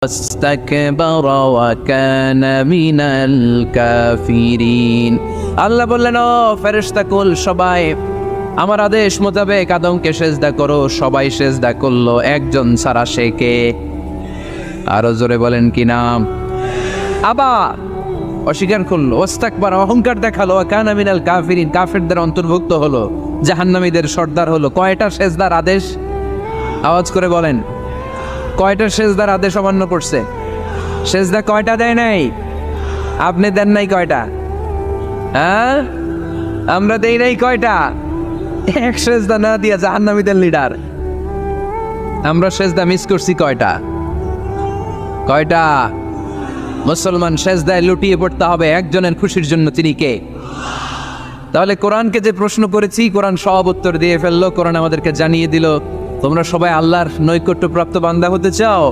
واستكبر وكان من الكافرين আল্লাহ বললেন, ও ফেরেশতাকুল সবাই আমার আদেশ মোতাবেক আদমকে সেজদা করো। সবাই সেজদা করলো, একজন ছাড়া, সে কে? আরো জোরে বলেন কি নাম? আবার অস্বীকার করলো, ওয়াস্তাকবার, অহংকার দেখালো, কানা মিনাল কাফিরিন, কাফেরদের অন্তর্ভুক্ত হলো, জাহান্নামীদের সর্দার হলো। কয়টা সেজদার আদেশ? আওয়াজ করে বলেন, কয়টা সেজদার আদেশ অমান্য করছে? সেজদা কয়টা দেয় নাই? আপনি দেন নাই কয়টা? হ্যাঁ, আমরা দেই নাই কয়টা? এক সেজদা না দিয়া জাহান্নামীদের লিডার। আমরা সেজদা মিস করছি কয়টা? কয়টা? মুসলমান সেজদায় লুটিয়ে পড়তে হবে একজনের খুশির জন্য, তিনি কে? তাহলে কোরআনকে যে প্রশ্ন করেছি, কোরআন সব উত্তর দিয়ে ফেললো। কোরআন আমাদেরকে জানিয়ে দিল, তোমরা সবাই আল্লাহর নৈকট্যপ্রাপ্ত বান্দা হতে চাও?